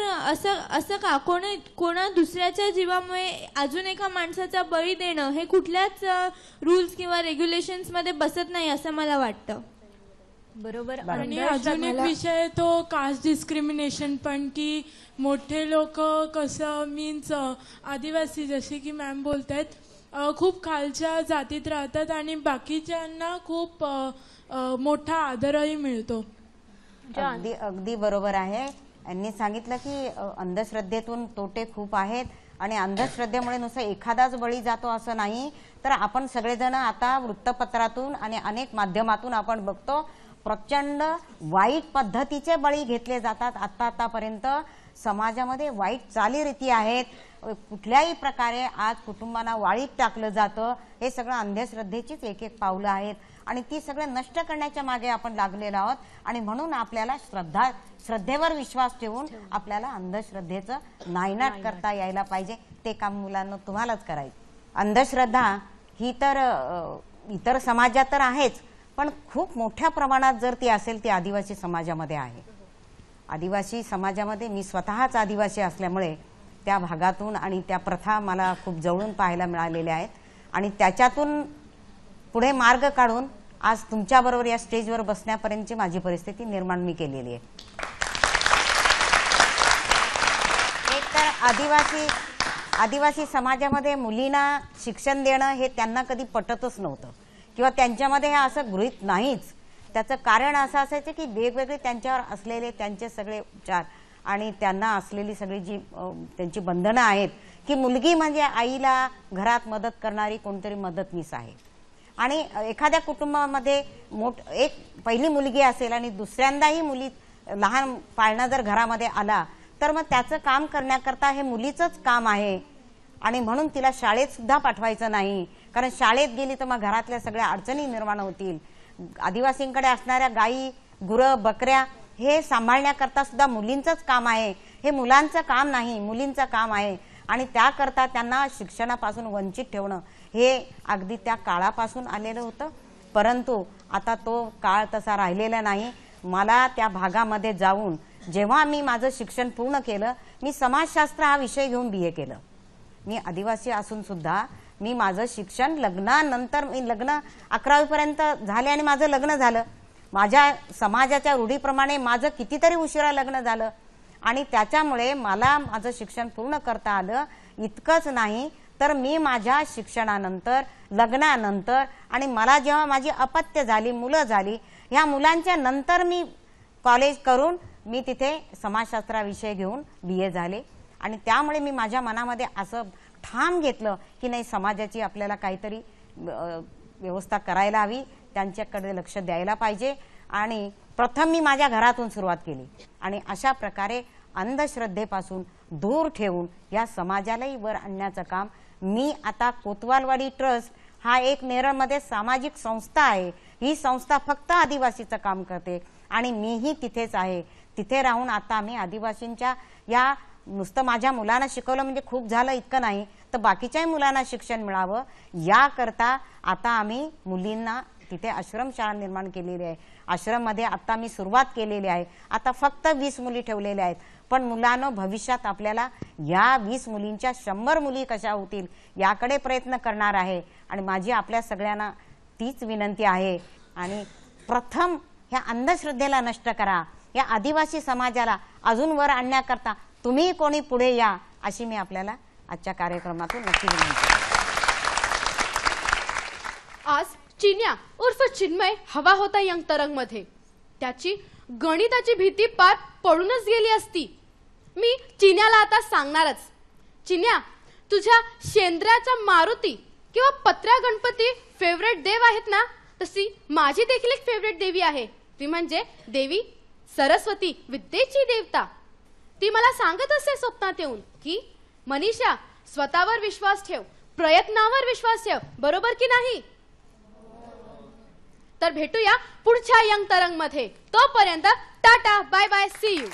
असं का कोणा दुसऱ्याच्या जीवामुळे अजून एका माणसाचा बळी देणं हे कुठल्याच रूल्स किंवा रेग्युलेशन्स मध्ये बसत नाही असं मला वाटतं. बरोबर. आणि अजून एक विषय तो कास्ट डिस्क्रिमिनेशन पण, की मोठे लोक कसं मीन्स आदिवासी जसे की मॅम बोलतायत खूप खालच्या जातीत राहतात आणि बाकीच्यांना खूप मोठा आदरही मिळतो. अगदी बरोबर आहे. यांनी सांगितलं की अंधश्रद्धेतून तोटे खूप आहेत आणि अंधश्रद्धेमुळे नुसतं एखादाच बळी जातो असं नाही, तर आपण सगळेजण आता वृत्तपत्रातून आणि अनेक माध्यमातून आपण बघतो प्रचंड वाईट पद्धतीचे बळी घेतले जातात. आतापर्यंत समाजामध्ये वाईट चालीरीती आहेत. कुठल्याही प्रकारे आज कुटुंबांना वाळीत टाकलं जातं. हे सगळं अंधश्रद्धेचीच एक एक पावलं आहेत आणि ती सगळं नष्ट करण्याच्या मागे आपण लागलेलो आहोत. आणि म्हणून आपल्याला श्रद्धेवर विश्वास ठेवून आपल्याला अंधश्रद्धेचं नायनाट करता यायला पाहिजे. ते काम मुलांना तुम्हालाच करायचं. अंधश्रद्धा ही तर इतर समाजात तर आहेच, पण खूप मोठ्या प्रमाणात जर ती असेल ती आदिवासी समाजामध्ये आहे. आदिवासी समाजामध्ये मी स्वतःच आदिवासी असल्यामुळे त्या भागातून आणि त्या प्रथा मला खूप जवळून पाहायला मिळालेल्या आहेत आणि त्याच्यातून पुढे मार्ग काढून आज तुमच्याबरोबर या स्टेजवर बसण्यापर्यंतची माझी परिस्थिती निर्माण मी केलेली आहे. एक तर आदिवासी समाजामध्ये मुलींना शिक्षण देणं हे त्यांना कधी पटतच नव्हतं. किंवा त्यांच्यामध्ये हे असं गृहीत नाहीच. त्याचं कारण असं असायचं की वेगवेगळे त्यांच्यावर असलेले त्यांचे सगळे उपचार आणि त्यांना असलेली सगळी जी त्यांची बंधनं आहेत की मुलगी म्हणजे आईला घरात मदत करणारी कोणतरी मदतनीस आहे. आणि एखाद्या कुटुंबामध्ये एक पहिली मुलगी असेल आणि दुसऱ्यांदाही मुली लहान पाळणा जर घरामध्ये आला तर मग त्याचं काम करण्याकरता हे मुलीचंच काम आहे. आणि म्हणून तिला शाळेत सुद्धा पाठवायचं नाही, कारण शाळेत गेली तर मग घरातल्या सगळ्या अडचणी निर्माण होतील. आदिवासींकडे असणाऱ्या गायी गुरं बकऱ्या हे सांभाळण्याकरता सुद्धा मुलींचंच काम आहे. हे मुलांचं काम नाही, मुलींचं काम आहे. आणि त्याकरता त्यांना शिक्षणापासून वंचित ठेवणं हे अगदी त्या काळापासून आलेलं होतं. परंतु आता तो काळ तसा राहिलेला नाही. मला त्या भागामध्ये जाऊन जेव्हा मी माझं शिक्षण पूर्ण केलं, मी समाजशास्त्र हा विषय घेऊन BA केलं. मी आदिवासी असून सुद्धा मी माझं शिक्षण लग्नानंतर, मी लग्न 11वी पर्यंत झाले आणि माझं लग्न झालं. माझ्या समाजाच्या रूढीप्रमाणे माझं कितीतरी उशिरा लग्न झालं आणि त्याच्यामुळे मला माझं शिक्षण पूर्ण करता आलं. इतकंच नाही तर मी माझ्या शिक्षणानंतर, लग्नानंतर आणि मला जेव्हा माझी अपत्य झाली, मुलं झाली, ह्या मुलांच्या नंतर मी कॉलेज करून मी तिथे समाजशास्त्र विषय घेऊन BA झाले. आणि त्यामुळे मी माझ्या मनामध्ये असं ठाम घेतलं की नाही, समाजाची आपल्याला काहीतरी व्यवस्था करायला हवी, त्यांच्याकडे लक्ष द्यायला पाहिजे. आणि प्रथम मी माझ्या घरातून सुरुवात केली आणि अशा प्रकारे अंधश्रद्धेपासून दूर ठेवून या समाजालाही वर आणण्याचं काम मी आता कोतवालवाडी ट्रस्ट हा एक नेरळमध्ये सामाजिक संस्था आहे. ही संस्था फक्त आदिवासीचं काम करते आणि मीही तिथेच आहे. तिथे राहून आता आम्ही आदिवासींच्या या नुसतं माझ्या मुलांना शिकवलं म्हणजे खूप झालं इतकं नाही, तर बाकीच्याही मुलांना शिक्षण मिळावं याकरता आता आम्ही मुलींना तिथे आश्रमशाळा निर्माण केलेली आहे. आश्रममध्ये आता मी सुरुवात केलेली आहे. आता फक्त 20 मुली ठेवलेल्या आहेत. पण मुलांनो, भविष्यात आपल्याला या 20 मुलींच्या 100 मुली कशा होतील याकडे प्रयत्न करणार आहे. आणि माझी आपल्या सगळ्यांना तीच विनंती आहे. आणि प्रथम ह्या अंधश्रद्धेला नष्ट करा. या आदिवासी समाजाला अजून वर आणण्याकरता तुम्ही कोणी पुढे या, अशी मी आपल्याला आजच्या कार्यक्रमातून नक्की विनंती. आज चिन्या उर्फ चिन्मय हवा होता यंग तरंग मध्ये. त्याची गणिताची भीती पार पडूनच गेली असती. मी चिन्याला आता सांगणारच. चिन्या, तुझ्या शेंद्राचा मारुती किंवा पत्र्या गणपती फेवरेट देव आहेत ना, तशी माझी देखील एक फेवरेट देवी आहे. ती म्हणजे देवी सरस्वती, विद्येची देवता. ती मला सांगत असे स्वप्नात येऊन की मनीषा, स्वतःवर विश्वास ठेव, प्रयत्नावर विश्वास ठेव, बरोबर की नाही? तर भेटूया पुढच्या यंग तरंग मध्ये. तोपर्यंत tata, bye bye, see you.